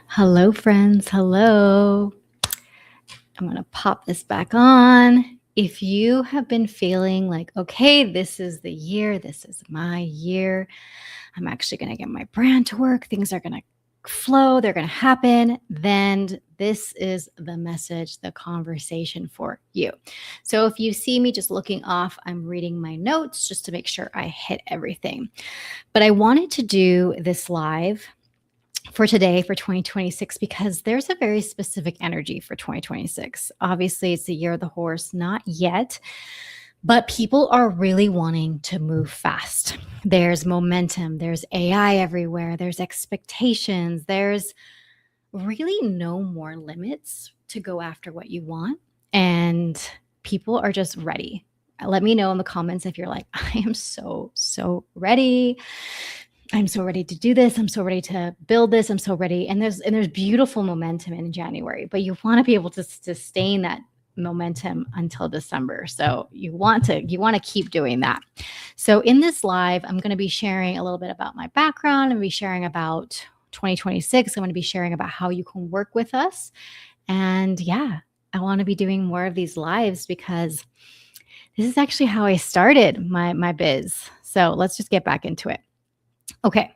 Hello, friends. Hello. I'm going to pop this back on. If you have been feeling like, okay, this is the year, this is my year, I'm actually going to get my brand to work, things are going to flow, they're going to happen, then this is the message, the conversation for you. So if you see me just looking off, I'm reading my notes just to make sure I hit everything. But I wanted to do this live for today for 2026 because there's a very specific energy for 2026. Obviously, it's the year of the horse, not yet, but people are really wanting to move fast. There's momentum, there's AI everywhere, there's expectations, there's really no more limits to go after what you want. And people are just ready. Let me know in the comments if you're like, I am so ready. I'm so ready to do this. I'm so ready to build this. I'm so ready. And there's beautiful momentum in January, but you want to be able to sustain that momentum until December. So you want to keep doing that. So in this live, I'm going to be sharing a little bit about my background and be sharing about 2026. I'm going to be sharing about how you can work with us. And yeah, I want to be doing more of these lives because this is actually how I started my biz. So let's just get back into it. Okay.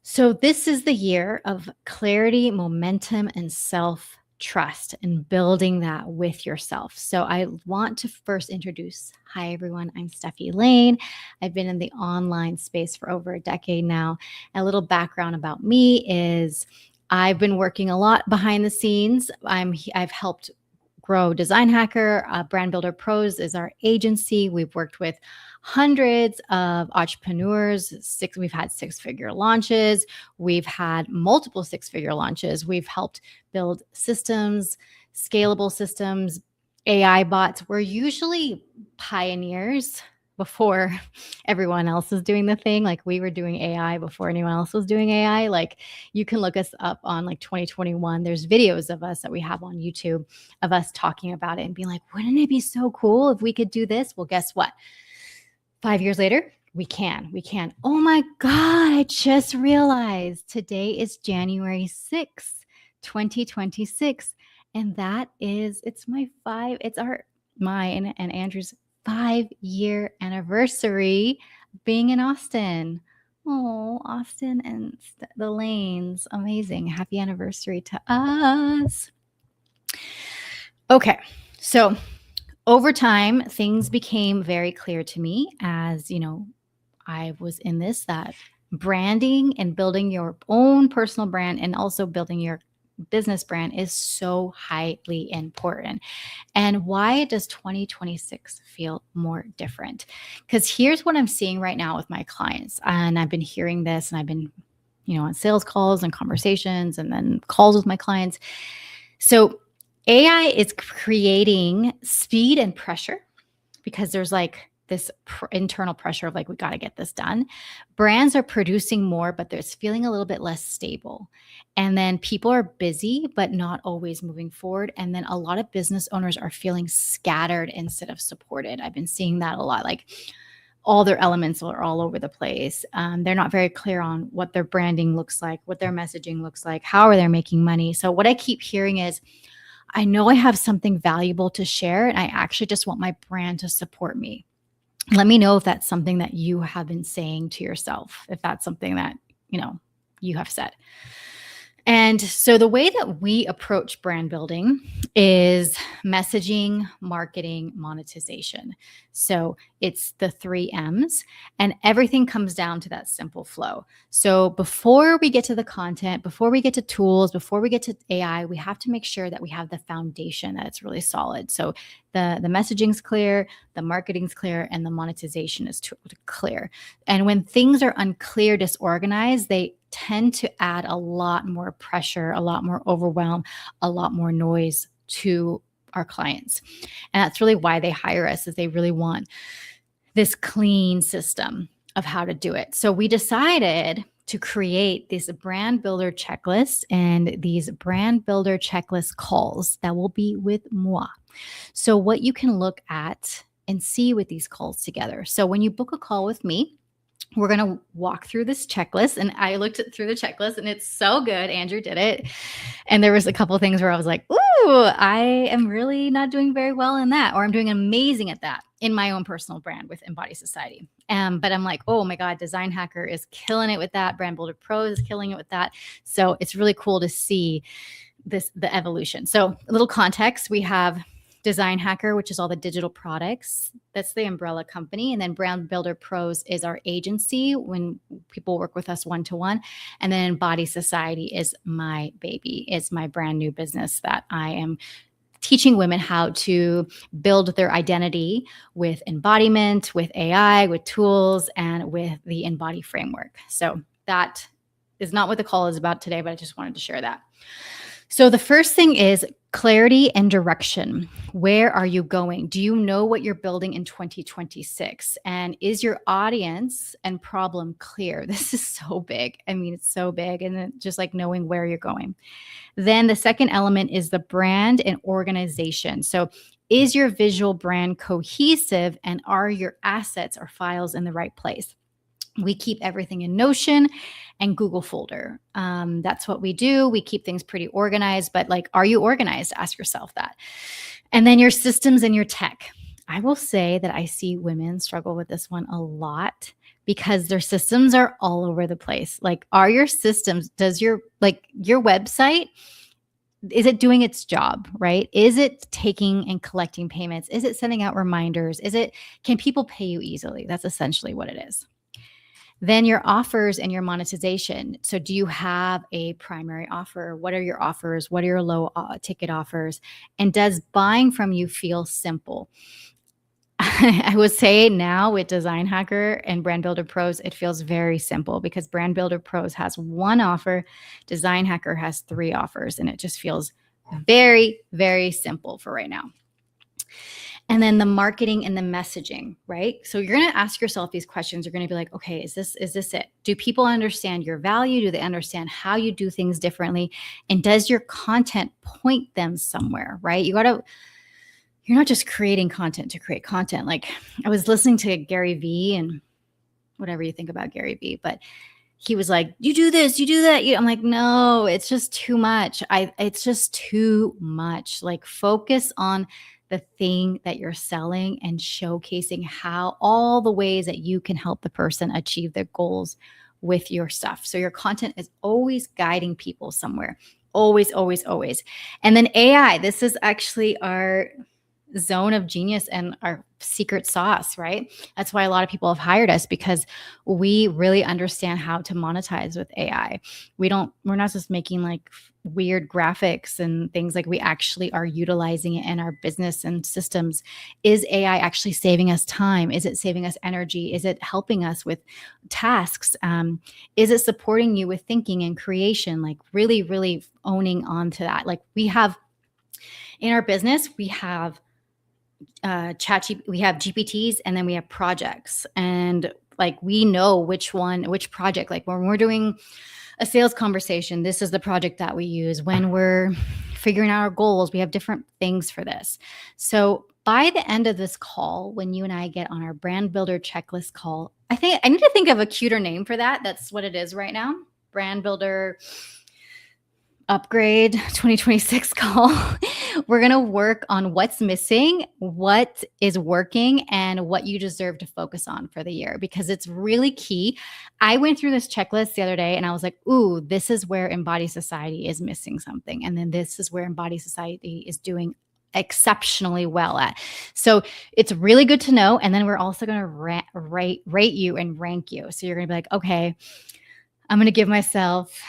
So this is the year of clarity, momentum, and self-trust and building that with yourself. So I want to first introduce, hi everyone, I'm Steffi Lane. I've been in the online space for over a decade now. A little background about me is I've been working a lot behind the scenes. I've helped grow Design Hacker. Brand Builder Pros is our agency. We've worked with hundreds of entrepreneurs. We've had six-figure launches. We've had multiple six-figure launches. We've helped build systems, scalable systems, AI bots. We're usually pioneers before everyone else is doing the thing. Like we were doing AI before anyone else was doing AI. Like you can look us up on like 2021. There's videos of us that we have on YouTube of us talking about it and being like, wouldn't it be so cool if we could do this? Well, guess what? 5 years later, we can. Oh my God, I just realized today is January 6th, 2026. And mine and Andrew's 5-year anniversary being in Austin. Oh, Austin and the Lanes. Amazing. Happy anniversary to us. Okay. So over time, things became very clear to me as, I was in that branding and building your own personal brand and also building your business brand is so highly important. And why does 2026 feel more different? Because here's what I'm seeing right now with my clients. And I've been hearing this and I've been, on sales calls and conversations and then calls with my clients. So AI is creating speed and pressure because there's like this internal pressure of like, we got to get this done. Brands are producing more, but there's feeling a little bit less stable. And then people are busy, but not always moving forward. And then a lot of business owners are feeling scattered instead of supported. I've been seeing that a lot. Like all their elements are all over the place. They're not very clear on what their branding looks like, what their messaging looks like, how are they making money. So what I keep hearing is, I know I have something valuable to share, and I actually just want my brand to support me. Let me know if that's something that you have been saying to yourself, if that's something that, you have said. And so the way that we approach brand building is messaging, marketing, monetization. So it's the 3 M's and everything comes down to that simple flow. So before we get to the content, before we get to tools, before we get to AI, we have to make sure that we have the foundation that it's really solid. So the messaging's clear, the marketing's clear, and the monetization is clear. And when things are unclear, disorganized, they tend to add a lot more pressure, a lot more overwhelm, a lot more noise to our clients. And that's really why they hire us, is they really want this clean system of how to do it. So we decided to create this brand builder checklist and these brand builder checklist calls that will be with moi. So what you can look at and see with these calls together. So when you book a call with me, We're going to walk through this checklist. And I looked through the checklist and it's so good. Andrew did it. And there was a couple of things where I was like, ooh, I am really not doing very well in that, or I'm doing amazing at that in my own personal brand with Embody Society. But I'm like, oh my God, Design Hacker is killing it with that. Brand Builder Pro is killing it with that. So it's really cool to see the evolution. So a little context, we have Design Hacker, which is all the digital products. That's the umbrella company. And then Brand Builder Pros is our agency when people work with us one-to-one. And then Embody Society is my baby, is my brand new business that I am teaching women how to build their identity with embodiment, with AI, with tools, and with the Embody framework. So that is not what the call is about today, but I just wanted to share that. So the first thing is clarity and direction. Where are you going? Do you know what you're building in 2026? And is your audience and problem clear? This is so big. I mean, it's so big. And then just like knowing where you're going. Then the second element is the brand and organization. So is your visual brand cohesive, and are your assets or files in the right place? We keep everything in Notion and Google Folder. That's what we do. We keep things pretty organized, but like, are you organized? Ask yourself that. And then your systems and your tech. I will say that I see women struggle with this one a lot because their systems are all over the place. Like, are your systems, does your website, is it doing its job, right? Is it taking and collecting payments? Is it sending out reminders? Can people pay you easily? That's essentially what it is. Then your offers and your monetization. So do you have a primary offer? What are your offers? What are your low ticket offers? And does buying from you feel simple? I would say now with Design Hacker and Brand Builder Pros, it feels very simple because Brand Builder Pros has one offer, Design Hacker has 3 offers, and it just feels very, very simple for right now. And then the marketing and the messaging, right? So you're going to ask yourself these questions. You're going to be like, okay, is this it? Do people understand your value? Do they understand how you do things differently? And does your content point them somewhere, right? You're not just creating content to create content. Like, I was listening to Gary Vee, and whatever you think about Gary Vee, but he was like, you do this, you do that. I'm like, no, it's just too much. It's just too much. Like, focus on the thing that you're selling and showcasing how all the ways that you can help the person achieve their goals with your stuff. So your content is always guiding people somewhere. Always, always, always. And then AI, this is actually our zone of genius and our secret sauce, right? That's why a lot of people have hired us, because we really understand how to monetize with AI. We're not just making like weird graphics and things. Like, we actually are utilizing it in our business and systems. Is AI actually saving us time? Is it saving us energy? Is it helping us with tasks? Is it supporting you with thinking and creation? Like, really, really owning on to that. Like, we have in our business, we have we have GPTs, and then we have projects, and like, we know which project, like when we're doing a sales conversation, this is the project that we use. When we're figuring out our goals, we have different things for this. So by the end of this call, when you and I get on our brand builder checklist call, I think I need to think of a cuter name for that. That's what it is right now. Brand builder upgrade 2026 call. We're going to work on what's missing, what is working, and what you deserve to focus on for the year, because it's really key. I went through this checklist the other day and I was like, ooh, this is where Embody Society is missing something. And then this is where Embody Society is doing exceptionally well at. So it's really good to know. And then we're also going to rate you and rank you. So you're going to be like, okay, I'm going to give myself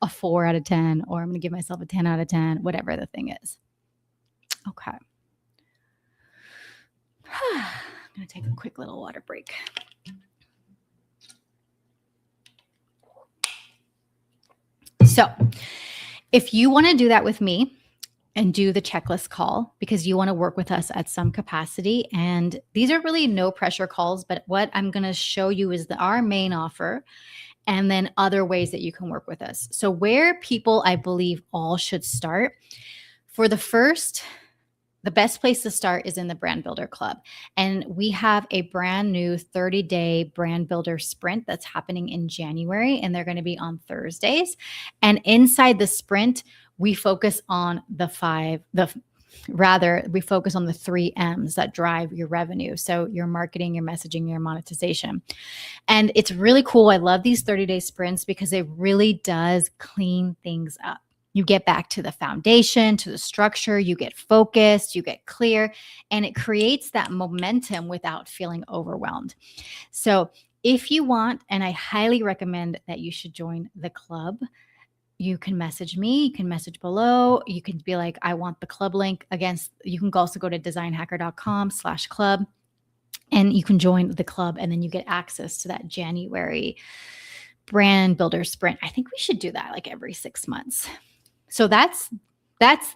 a 4 out of 10, or I'm going to give myself a 10 out of 10, whatever the thing is. Okay. I'm going to take a quick little water break. So if you want to do that with me and do the checklist call because you want to work with us at some capacity, and these are really no pressure calls, but what I'm going to show you is our main offer, and then other ways that you can work with us. So where people, I believe, all should start for the first the best place to start is in the Brand Builder Club. And we have a brand new 30-day Brand Builder Sprint that's happening in January, and they're going to be on Thursdays. And inside the sprint, we focus on we focus on the 3 M's that drive your revenue. So your marketing, your messaging, your monetization. And it's really cool. I love these 30-day sprints because it really does clean things up. You get back to the foundation, to the structure, you get focused, you get clear, and it creates that momentum without feeling overwhelmed. So if you want, and I highly recommend that you should join the club, you can message me, you can message below, you can be like, I want the club link. Again, you can also go to designhacker.com/club and you can join the club, and then you get access to that January Brand Builder Sprint. I think we should do that like every 6 months. So that's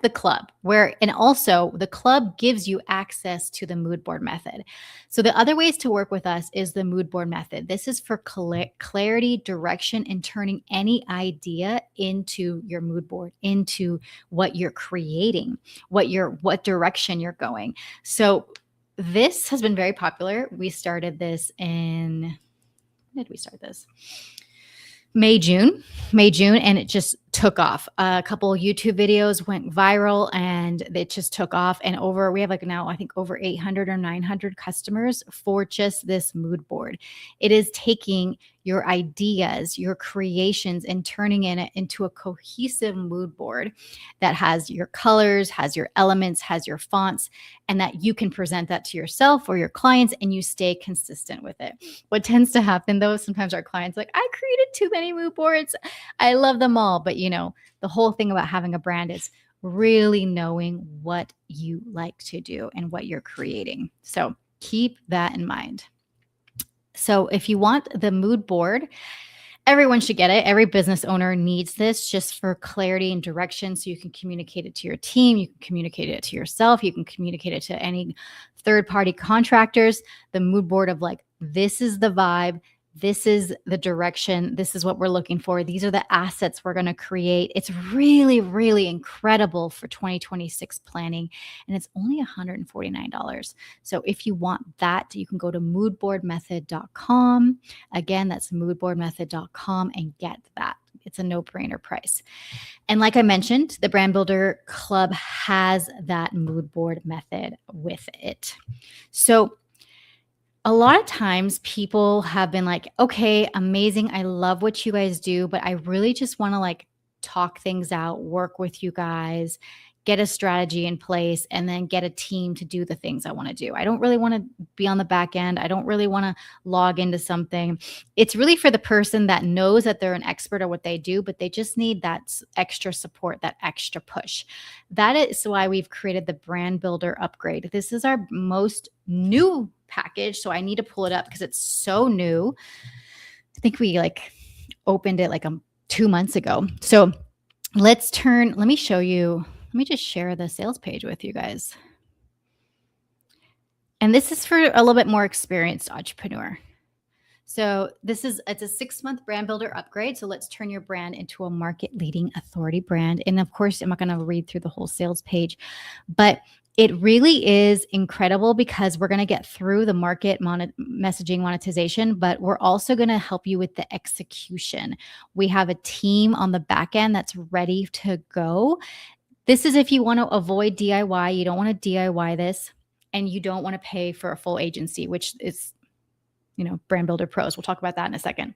the club and also the club gives you access to the mood board method. So the other ways to work with us is the mood board method. This is for clarity, direction, and turning any idea into your mood board, into what you're creating, what direction you're going. So this has been very popular. We started this when did we start this? May, June, and it just took off. A couple of YouTube videos went viral and it just took off. And we have like now, I think over 800 or 900 customers for just this mood board. It is taking your ideas, your creations, and turning it into a cohesive mood board that has your colors, has your elements, has your fonts, and that you can present that to yourself or your clients and you stay consistent with it. What tends to happen though, sometimes our clients are like, I created too many mood boards. I love them all. But the whole thing about having a brand is really knowing what you like to do and what you're creating. So keep that in mind. So if you want the mood board, everyone should get it. Every business owner needs this just for clarity and direction. So you can communicate it to your team. You can communicate it to yourself. You can communicate it to any third-party contractors. The mood board of like, this is the vibe. This is the direction. This is what we're looking for. These are the assets we're going to create. It's really, really incredible for 2026 planning. And it's only $149. So if you want that, you can go to moodboardmethod.com. Again, that's moodboardmethod.com and get that. It's a no-brainer price. And like I mentioned, the Brand Builder Club has that mood board method with it. So a lot of times people have been like, okay, amazing. I love what you guys do, but I really just want to like talk things out, work with you guys, get a strategy in place, and then get a team to do the things I want to do. I don't really want to be on the back end. I don't really want to log into something. It's really for the person that knows that they're an expert at what they do, but they just need that extra support, that extra push. That is why we've created the Brand Builder Upgrade. This is our most new package. So I need to pull it up because it's so new. I think we opened it 2 months ago. So let me show you. Let me just share the sales page with you guys. And this is for a little bit more experienced entrepreneur. So it's a 6-month brand builder upgrade. So let's turn your brand into a market leading authority brand. And of course, I'm not going to read through the whole sales page, but it really is incredible because we're going to get through the market messaging monetization, but we're also going to help you with the execution. We have a team on the back end that's ready to go. This is if you want to avoid DIY, you don't want to DIY this, and you don't want to pay for a full agency, which is, Brand Builder Pros. We'll talk about that in a second.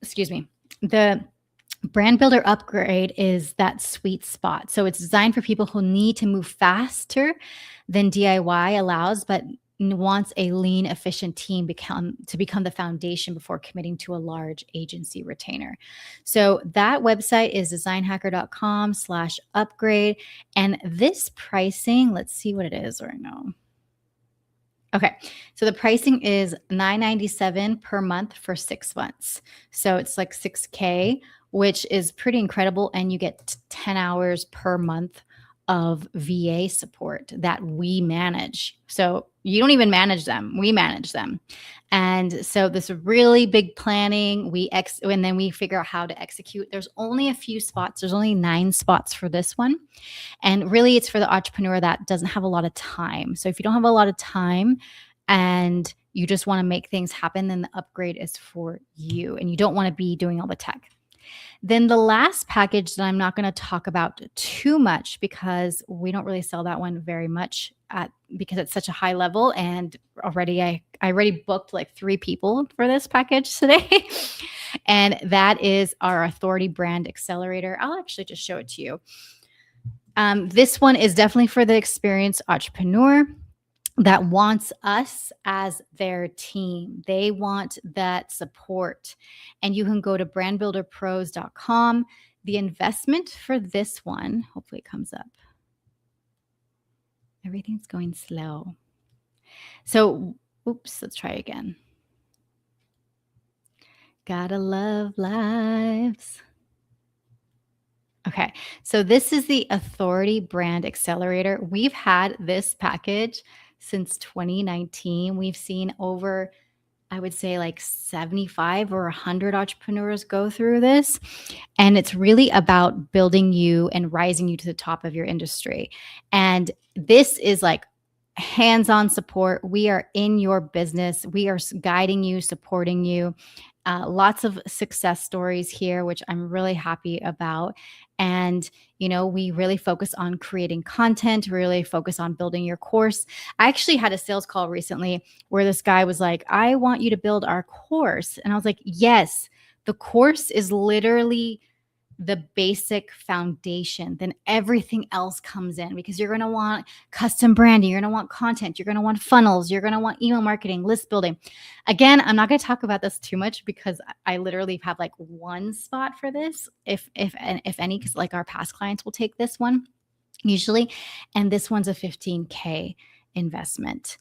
Excuse me. The Brand Builder Upgrade is that sweet spot. So it's designed for people who need to move faster than DIY allows, but wants a lean, efficient team to become the foundation before committing to a large agency retainer. So that website is designhacker.com/upgrade. And this pricing, let's see what it is right now. Okay, so the pricing is $997 per month for 6 months. So it's like $6K, which is pretty incredible. And you get 10 hours per month of VA support that we manage. So you don't even manage them, we manage them. And so this really big planning, and then we figure out how to execute. There's only a few spots. There's only 9 spots for this one. And really it's for the entrepreneur that doesn't have a lot of time. So if you don't have a lot of time and you just want to make things happen, then the upgrade is for you and you don't want to be doing all the tech. Then the last package that I'm not going to talk about too much because we don't really sell that one very much because it's such a high level, and I already booked like 3 people for this package today. And that is our Authority Brand Accelerator. I'll actually just show it to you. This one is definitely for the experienced entrepreneur that wants us as their team. They want that support. And you can go to brandbuilderpros.com. The investment for this one, hopefully it comes up. Everything's going slow. So, oops, let's try again. Gotta love lives. Okay, so this is the Authority Brand Accelerator. We've had this package since 2019. We've seen over, I would say, like 75 or 100 entrepreneurs go through this. And it's really about building you and rising you to the top of your industry. And this is like hands-on support. We are in your business. We are guiding you, supporting you. Lots of success stories here, which I'm really happy about. And, we really focus on creating content, really focus on building your course. I actually had a sales call recently where this guy was like, I want you to build our course. And I was like, yes, the course is literally the basic foundation. Then everything else comes in because you're going to want custom branding. You're going to want content. You're going to want funnels. You're going to want email marketing, list building. Again, I'm not going to talk about this too much because I literally have like 1 spot for this, if any, because like our past clients will take this one usually. And this one's a $15K investment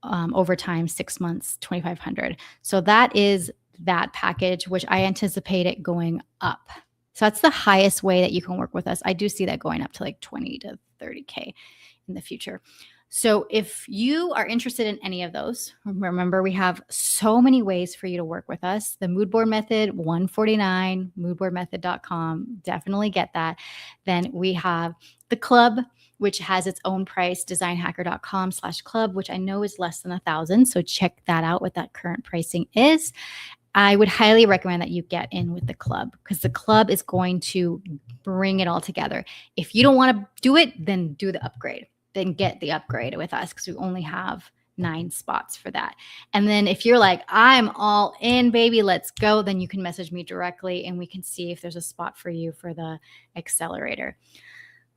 over time, 6 months, $2,500. So that is that package, which I anticipate it going up. So that's the highest way that you can work with us. I do see that going up to like 20 to 30K in the future. So if you are interested in any of those, remember we have so many ways for you to work with us. The mood board method, $149, moodboardmethod.com. Definitely get that. Then we have the club, which has its own price, designhacker.com/club, which I know is less than $1,000. So check that out, what that current pricing is. I would highly recommend that you get in with the club because the club is going to bring it all together. If you don't want to do it, then do the upgrade. Then get the upgrade with us because we only have 9 spots for that. And then if you're like, I'm all in, baby, let's go, then you can message me directly and we can see if there's a spot for you for the accelerator.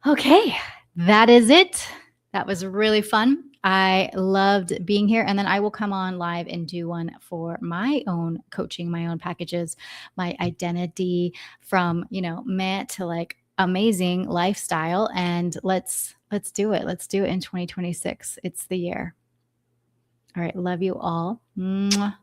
Okay, that is it. That was really fun. I loved being here. And then I will come on live and do one for my own coaching, my own packages, my identity from, meh to like amazing lifestyle. And let's do it. Let's do it in 2026. It's the year. All right. Love you all. Mwah.